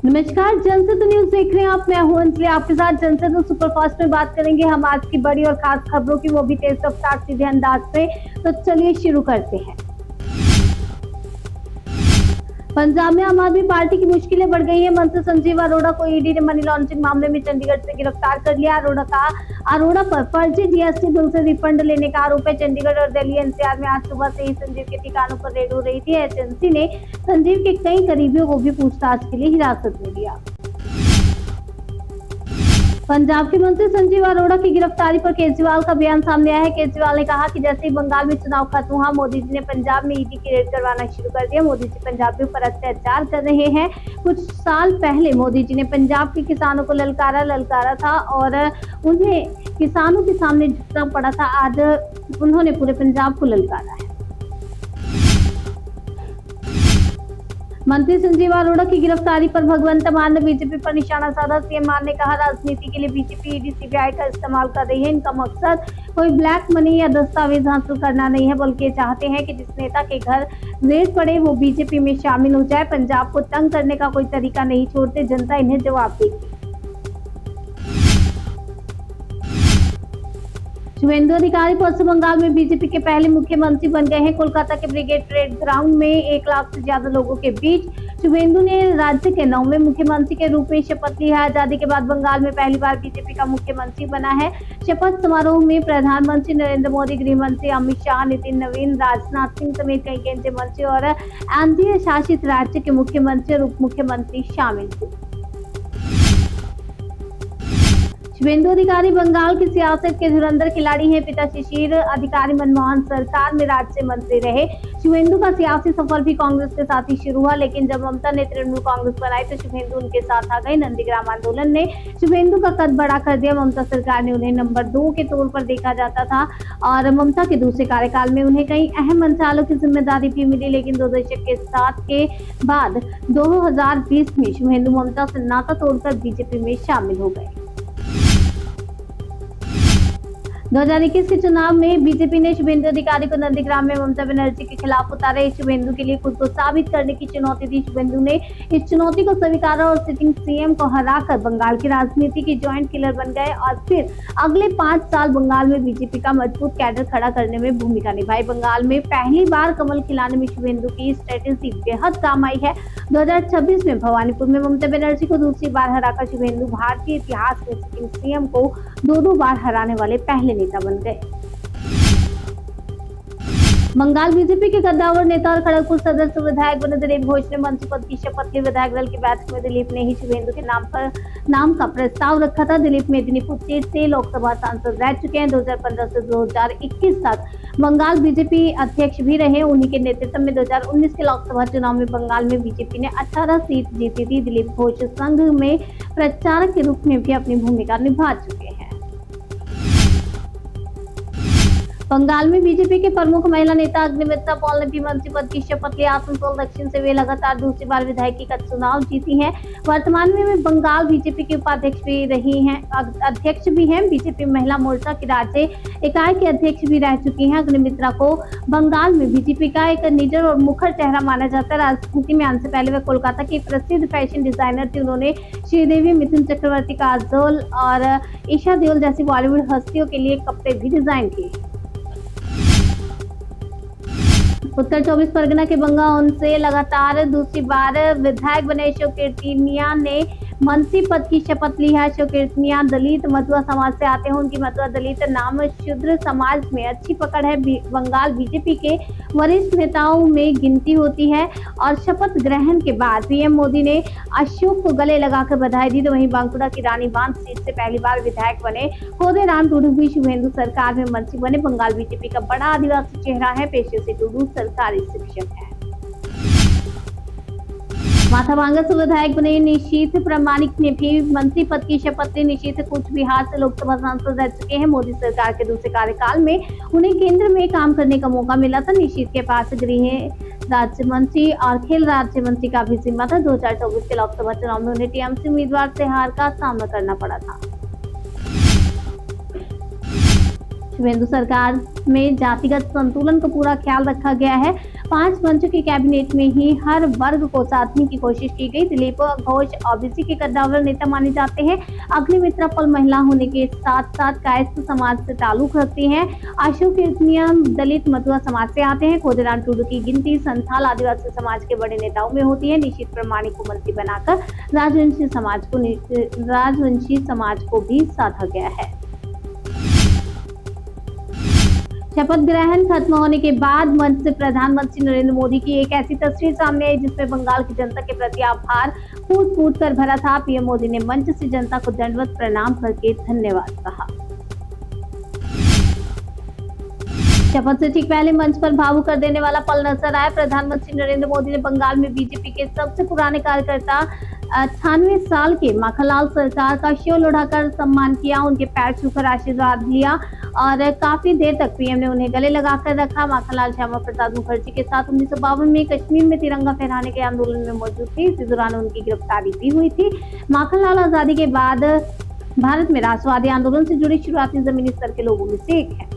नमस्कार, जनसेतु न्यूज देख रहे हैं आप। मैं हूं अंजलि, आपके साथ जनसेतु सुपरफास्ट में बात करेंगे हम आज की बड़ी और खास खबरों की, वो भी तेज रफ्तार सीधे अंदाज में। तो चलिए शुरू करते हैं। पंजाब में आम आदमी पार्टी की मुश्किलें बढ़ गई है। मंत्री संजीव अरोड़ा को ईडी ने मनी लॉन्ड्रिंग मामले में चंडीगढ़ से गिरफ्तार कर लिया। अरोड़ा पर फर्जी जीएसटी बिल से रिफंड लेने का आरोप है। चंडीगढ़ और दिल्ली एनसीआर में आज सुबह से ही संजीव के ठिकानों पर रेड हो रही थी। एजेंसी ने संजीव के कई करीबियों को भी पूछताछ के लिए हिरासत में लिया। पंजाब के मंत्री संजीव अरोड़ा की गिरफ्तारी पर केजरीवाल का बयान सामने आया है। केजरीवाल ने कहा कि जैसे ही बंगाल में चुनाव खत्म हुआ, मोदी जी ने पंजाब में ईडी की रेड करवाना शुरू कर दिया। मोदी जी पंजाबियों पर अत्याचार कर रहे हैं। कुछ साल पहले मोदी जी ने पंजाब के किसानों को ललकारा था और उन्हें किसानों के सामने झुकना पड़ा था। आज उन्होंने पूरे पंजाब को ललकारा है। मंत्री संजीव अरोड़ा की गिरफ्तारी पर भगवंत मान ने बीजेपी पर निशाना साधा। सीएम मान ने कहा, राजनीति के लिए बीजेपी ईडी सीबीआई का इस्तेमाल कर रही है। इनका मकसद कोई ब्लैक मनी या दस्तावेज हासिल करना नहीं है, बल्कि ये चाहते हैं कि जिस नेता के घर रेड पड़े वो बीजेपी में शामिल हो जाए। पंजाब को तंग करने का कोई तरीका नहीं छोड़ते, जनता इन्हें जवाब देगी। शुभेंदु अधिकारी पश्चिम बंगाल में बीजेपी के पहले मुख्यमंत्री बन गए हैं। कोलकाता के ब्रिगेड परेड ग्राउंड में 1 लाख से ज्यादा लोगों के बीच शुभेंदु ने राज्य के 9वें मुख्यमंत्री के रूप में शपथ ली है। आजादी के बाद बंगाल में पहली बार बीजेपी का मुख्यमंत्री बना है। शपथ समारोह में प्रधानमंत्री नरेंद्र मोदी, गृह मंत्री अमित शाह, नितिन नवीन, राजनाथ सिंह समेत कई केंद्रीय मंत्री और एनडीए शासित राज्य के मुख्यमंत्री और उप मुख्यमंत्री शामिल थे। शुभेंदु अधिकारी बंगाल की सियासत के धुरंधर खिलाड़ी हैं। पिता शिशिर अधिकारी मनमोहन सरकार में राज्य मंत्री रहे। शुभेंदु का सियासी सफर भी कांग्रेस के साथ ही शुरू हुआ, लेकिन जब ममता ने तृणमूल कांग्रेस बनाई तो शुभेंदु उनके साथ आ गए। नंदीग्राम आंदोलन ने शुभेंदु का कद बड़ा कर दिया। ममता सरकार ने उन्हें नंबर 2 के तौर पर देखा जाता था और ममता के दूसरे कार्यकाल में उन्हें कई अहम मंत्रालयों की जिम्मेदारी भी मिली, लेकिन 2 दशक के साथ के बाद 2020 में शुभेंदु ममता से नाता तोड़कर बीजेपी में शामिल हो गए। 2021 के चुनाव में बीजेपी ने शुभेंदु अधिकारी को नंदीग्राम में ममता बनर्जी के खिलाफ उतारे। शुभेंदु के लिए खुद को साबित करने की चुनौती थी। शुभेंदु ने इस चुनौती को स्वीकारा और सिटिंग सीएम को हराकर बंगाल की राजनीति की जॉइंट किलर बन गए और फिर अगले 5 साल बंगाल में बीजेपी का मजबूत कैडर खड़ा करने में भूमिका निभाई। बंगाल में पहली बार कमल खिलाने में शुभेंदु की स्ट्रेटेजी बेहद काम आई है। 2026 में भवानीपुर में ममता बनर्जी को दूसरी बार हराकर शुभेंदु भारतीय इतिहास में सिटिंग सीएम को 2 बार हराने वाले पहले नेता बन गए। बंगाल बीजेपी के कद्दावर नेता और खड़गपुर सदस्य विधायक बने दिलीप घोष ने मंत्री पद की शपथ ली। विधायक दल की बैठक में दिलीप ने ही शुभेंदु के नाम का प्रस्ताव रखा था। दिलीप मेदिनीपुर सीट से लोकसभा सांसद रह चुके हैं। 2015 से 2021 तक बंगाल बीजेपी अध्यक्ष भी रहे। उन्हीं के नेतृत्व में 2019 के लोकसभा चुनाव में बंगाल में बीजेपी ने 18 सीट जीती थी। दिलीप घोष संघ में प्रचारक के रूप में भी अपनी भूमिका निभा चुके हैं। बंगाल में बीजेपी के प्रमुख महिला नेता अग्निमित्रा पॉल ने भी मंत्री पद की शपथ ली। आसनसोल दक्षिण से वे लगातार दूसरी बार विधायकी का चुनाव जीती हैं। वर्तमान में वे बंगाल बीजेपी की उपाध्यक्ष भी रही हैं, अध्यक्ष भी हैं। बीजेपी महिला मोर्चा की राज्य इकाई के अध्यक्ष भी रह चुकी हैं। अग्निमित्रा को बंगाल में बीजेपी का एक निडर और मुखर चेहरा माना जाता है। राजनीति में आने से पहले वे कोलकाता की प्रसिद्ध फैशन डिजाइनर थी। उन्होंने श्रीदेवी, मिथुन चक्रवर्ती, काजोल और ईशा देओल जैसी बॉलीवुड हस्तियों के लिए कपड़े भी डिजाइन किए। उत्तर 24 परगना के बंगाउन से लगातार दूसरी बार विधायक बने अशोक कीर्तिनिया ने मंत्री पद की शपथ ली है। अशोक कीर्तिनिया दलित मथुआ समाज से आते हैं। उनकी मथुआ दलित नाम शूद्र समाज में अच्छी पकड़ है। बंगाल बीजेपी के वरिष्ठ नेताओं में गिनती होती है और शपथ ग्रहण के बाद पीएम मोदी ने अशोक को गले लगाकर बधाई दी। तो वहीं बांकुड़ा की रानी बांध सीट से पहली बार विधायक बने कोदेराम टुडू भी शुभेंदु सरकार में मंत्री बने। बंगाल बीजेपी का बड़ा आदिवासी चेहरा है। पेशे से टुडू सरकारी शिक्षक है। माथाभांगा से विधायक बने निशीथ प्रामाणिक ने भी मंत्री पद की शपथ ली। निशीथ कूच बिहार से लोकसभा सांसद रह चुके हैं। मोदी सरकार के दूसरे कार्यकाल में उन्हें केंद्र में काम करने का मौका मिला था। निशीथ के पास गृह राज्य मंत्री और खेल राज्य मंत्री का भी जिम्मा था। 2024 के लोकसभा चुनाव में उन्हें टीएमसी उम्मीदवार से हार का सामना करना पड़ा था। शुभेंदु सरकार में जातिगत संतुलन का पूरा ख्याल रखा गया है। 5 मंचों की कैबिनेट में ही हर वर्ग को साधने की कोशिश की गई। दिलीप घोष ओबीसी के कद्दावर नेता माने जाते हैं। अग्निमित्रा पल महिला होने के साथ साथ कायस्थ समाज से ताल्लुक रखती हैं। अशोक कीर्तनिया दलित मथुआ समाज से आते हैं। खोदेराम टुडू की गिनती संथाल आदिवासी समाज के बड़े नेताओं में होती है। निशित प्रमाणिक को मंत्री बनाकर राजवंशी समाज को भी साधा गया है। शपथ ग्रहण खत्म होने के बाद मंच से प्रधानमंत्री नरेंद्र मोदी की एक ऐसी तस्वीर सामने आई जिसमें बंगाल की जनता के प्रति आभार फूट फूट कर भरा था। पीएम मोदी ने मंच से जनता को दंडवत प्रणाम करके धन्यवाद कहा। शपथ से ठीक पहले मंच पर भावुक कर देने वाला पल नजर आया। प्रधानमंत्री नरेंद्र मोदी ने बंगाल में बीजेपी के सबसे पुराने कार्यकर्ता 98 साल के माखनलाल सरकार का शॉल उड़ाकर सम्मान किया, उनके पैर छूकर आशीर्वाद लिया और काफी देर तक पीएम ने उन्हें गले लगाकर रखा। माखनलाल श्यामा प्रसाद मुखर्जी के साथ 1952 में कश्मीर में तिरंगा फहराने के आंदोलन में मौजूद थे। इसी दौरान उनकी गिरफ्तारी भी हुई थी। माखनलाल आजादी के बाद भारत में राष्ट्रवादी आंदोलन से जुड़ी शुरुआती जमीनी स्तर के लोगों में से एक है।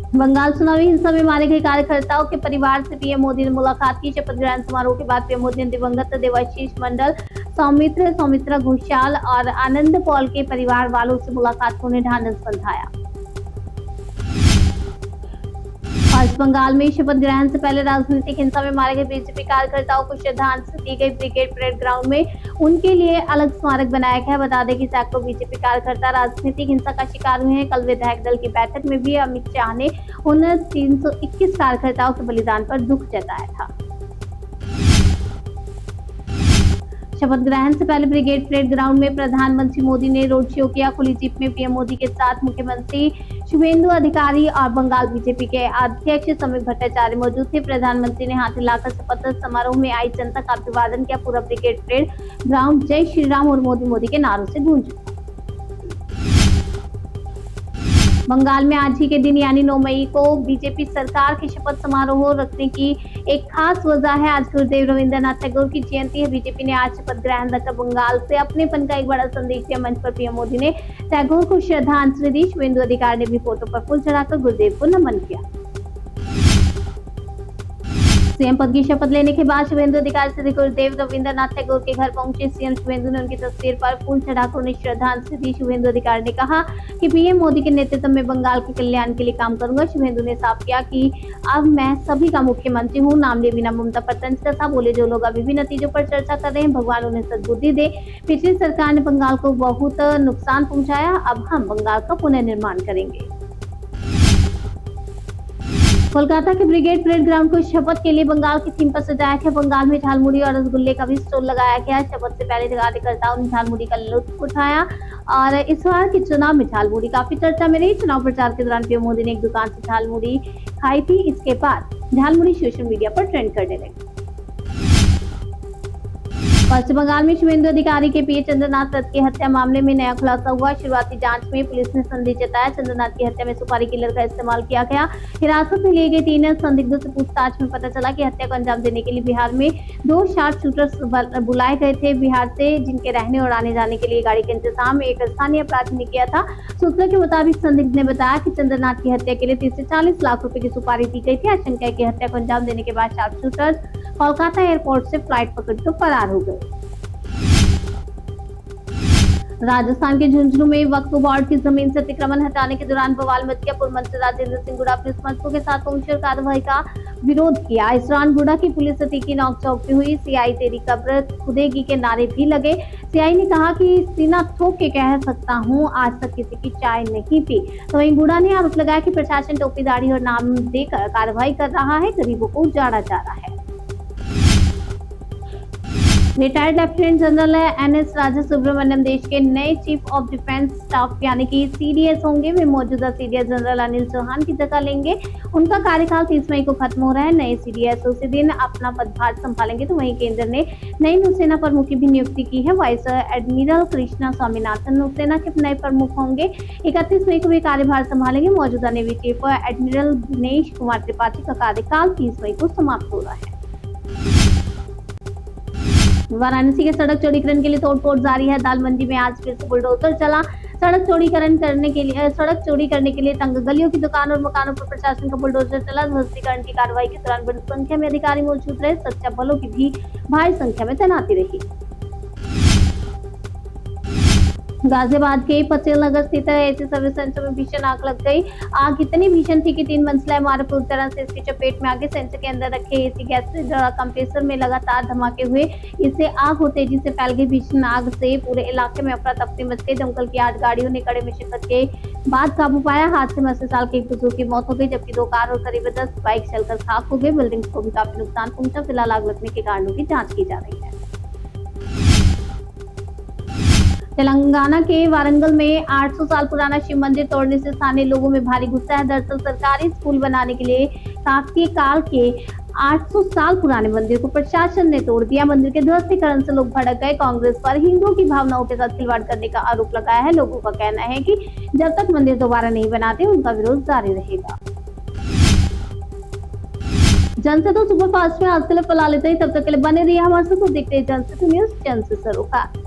बंगाल चुनावी हिंसा में मारे गए कार्यकर्ताओं के परिवार से पीएम मोदी ने मुलाकात की। शपथ ग्रहण समारोह के बाद पीएम मोदी ने दिवंगत देवाशीष मंडल, सौमित्रा घोषाल और आनंद पॉल के परिवार वालों से मुलाकात को उन्हें ढांढस बंधाया। पश्चिम बंगाल में शपथ ग्रहण से पहले राजनीतिक हिंसा में मारे गए बीजेपी कार्यकर्ताओं को श्रद्धांजलि दी गई। ब्रिगेड परेड ग्राउंड में उनके लिए अलग स्मारक बनाया गया है। बता दें कि सैकड़ों बीजेपी कार्यकर्ता राजनीतिक हिंसा का शिकार हुए हैं। कल विधायक दल की बैठक में भी अमित शाह ने उन 321 कार्यकर्ताओं के बलिदान पर दुख जताया था। शपथ ग्रहण से पहले ब्रिगेड परेड ग्राउंड में प्रधानमंत्री मोदी ने रोड शो किया। खुली जीप में पीएम मोदी के साथ मुख्यमंत्री शुभेंदु अधिकारी और बंगाल बीजेपी के अध्यक्ष समीर भट्टाचार्य मौजूद थे। प्रधानमंत्री ने हाथ हिलाकर शपथ समारोह में आई जनता का अभिवादन किया। पूरा ब्रिगेड परेड ग्राउंड जय श्री राम और मोदी मोदी के नारों से गूंज उठा। बंगाल में आज ही के दिन यानी 9 मई को बीजेपी सरकार की शपथ समारोह रखने की एक खास वजह है। आज गुरुदेव रविंद्रनाथ टैगोर की जयंती है। बीजेपी ने आज शपथ ग्रहण रखकर बंगाल से अपनेपन का एक बड़ा संदेश दिया। मंच पर पीएम मोदी ने टैगोर को श्रद्धांजलि दी। शुभेंदु अधिकारी ने भी फोटो पर फूल चढ़ाकर गुरुदेव को नमन किया। सीएम पद की शपथ लेने के बाद शुभेंदु अधिकारी से गुरुदेव रविंद्रनाथ टैगोर के घर पहुंचे सीएम शुभेंदु ने उनकी तस्वीर पर फूल चढ़ाकर उन्हें श्रद्धांजलि दी। शुभेंदु अधिकारी ने कहा कि पीएम मोदी के नेतृत्व में बंगाल के कल्याण के लिए काम करूंगा। शुभेंदु ने साफ किया कि अब मैं सभी का मुख्यमंत्री हूं। नाम लिए बिना ममता पर तंज कसा। बोले जो लोग अभी भी नतीजों पर चर्चा कर रहे हैं भगवान उन्हें सद्बुद्धि दे। पिछली सरकार ने बंगाल को बहुत नुकसान पहुंचाया, अब हम बंगाल का पुनर्निर्माण करेंगे। कोलकाता के ब्रिगेड परेड ग्राउंड को शपथ के लिए बंगाल की थीम पर सजाया गया। बंगाल में झालमुड़ी और रसगुल्ले का भी स्टॉल लगाया गया। शपथ से पहले कार्यकर्ताओं ने झालमुड़ी का लुत्फ उठाया और इस बार के चुनाव में झालमुड़ी काफी चर्चा में रही। चुनाव प्रचार के दौरान पीएम मोदी ने एक दुकान से झालमुड़ी खाई थी। इसके बाद झालमुड़ी सोशल मीडिया पर ट्रेंड करने लगी। पश्चिम बंगाल में शुभेंदु अधिकारी के पीए चंद्रनाथ दत्त की हत्या मामले में नया खुलासा हुआ। शुरुआती जांच में पुलिस ने संदिग्ध जताया चंद्रनाथ की हत्या में सुपारी किलर का इस्तेमाल किया गया। हिरासत में लिए गए 3 संदिग्धों से पूछताछ में पता चला कि हत्या को अंजाम देने के लिए बिहार में 2 शार्प शूटर्स बुलाए गए थे बिहार से, जिनके रहने और आने जाने के लिए गाड़ी का इंतजाम एक स्थानीय अपराधी ने किया था। सूत्रों के मुताबिक संदिग्ध ने बताया कि चंद्रनाथ की हत्या के लिए 30 से 40 लाख रुपए की सुपारी दी गई थी। आशंका है कि हत्या को अंजाम देने के बाद शार्प शूटर्स कोलकाता एयरपोर्ट से फ्लाइट पकड़कर फरार हो गए। राजस्थान के झुंझुनू में वक्फ बोर्ड की जमीन से अतिक्रमण हटाने के दौरान बवाल मच गया। पूर्व मंत्री राजेंद्र सिंह गुड़ा अपने समर्थकों के साथ पहुंचे और कार्रवाई का विरोध किया। इस दौरान गुड़ा की पुलिस से तीखी नोकझोंक भी हुई। सीआई तेरी कब्र खुदेगी के नारे भी लगे। सीआई ने कहा कि सीना ठोक के कह सकता हूं आज तक किसी की चाय नहीं पी। तो वहीं गुड़ा ने आरोप लगाया कि प्रशासन टोपी दाढ़ी और नाम देकर कार्रवाई कर रहा है, गरीबों को उजाड़ा जा रहा है। रिटायर्ड लेफ्टिनेंट जनरल एनएस राजा सुब्रमण्यम देश के नए चीफ ऑफ डिफेंस स्टाफ यानी कि सीडीएस होंगे। वे मौजूदा सीडीएस जनरल अनिल चौहान की जगह लेंगे। उनका कार्यकाल 30 मई को खत्म हो रहा है। नए सीडीएस उसी दिन अपना पदभार संभालेंगे। तो वहीं केंद्र ने नई नौसेना प्रमुख की भी नियुक्ति की है। वाइस एडमिरल कृष्णा स्वामीनाथन नौसेना के नए प्रमुख होंगे। 31 मई को वे कार्यभार संभालेंगे। मौजूदा navy chief admiral Dinesh Kumar Tripathi का कार्यकाल 30 मई को समाप्त हो रहा है। वाराणसी के सड़क चौड़ीकरण के लिए तोड़फोड़ जारी है। दाल मंडी में आज फिर से बुलडोजर चला। सड़क चौड़ी करने के लिए तंग गलियों की दुकान और मकानों पर प्रशासन का बुलडोजर चला। ध्वस्तीकरण की कार्रवाई के दौरान बड़ी संख्या में अधिकारी मौजूद रहे। सुरक्षा बलों की भी भारी संख्या में तैनाती रही। गाजियाबाद के पटेल नगर स्थित एसी सर्विस सेंटर में भीषण आग लग गई। आग इतनी भीषण थी कि 3 मंजिला इमारत पूरी तरह से इसकी चपेट में आ गई। सेंटर के अंदर रखे एसी गैस सिलेंडर कंप्रेसर में लगातार धमाके हुए। इससे आग को तेजी से फैल गई। भीषण आग से पूरे इलाके में अफरा तफरी मच गई। दमकल की 8 गाड़ियों ने कड़े मशक्कत के बाद काबू पाया। हादसे में 80 साल के एक बुजुर्ग की मौत हो गई, जबकि 2 कार और करीब 10 बाइक जलकर खाक हो गई। बिल्डिंग्स को भी काफी नुकसान पहुंचा। फिलहाल आग लगने के कारणों की जाँच की जा रही है। तेलंगाना के वारंगल में 800 साल पुराना शिव मंदिर तोड़ने से स्थानीय लोगों में भारी गुस्सा है। दरअसल सरकारी स्कूल बनाने के लिए काकतीय काल के 800 साल पुराने मंदिर को प्रशासन ने तोड़ दिया। मंदिर के ध्वस्तीकरण से लोग भड़क गए। कांग्रेस पर हिंदुओं की भावनाओं के साथ खिलवाड़ करने का आरोप लगाया है। लोगों का कहना है कि जब तक मंदिर दोबारा नहीं बनाते उनका विरोध जारी रहेगा। जनसेतु सुपरफास्ट में आज के लिए फिलहाल इतना ही। तब तक के लिए बने रहिए हमारे साथ। देखते हैं जनसेतु न्यूज, जन से सरोकार।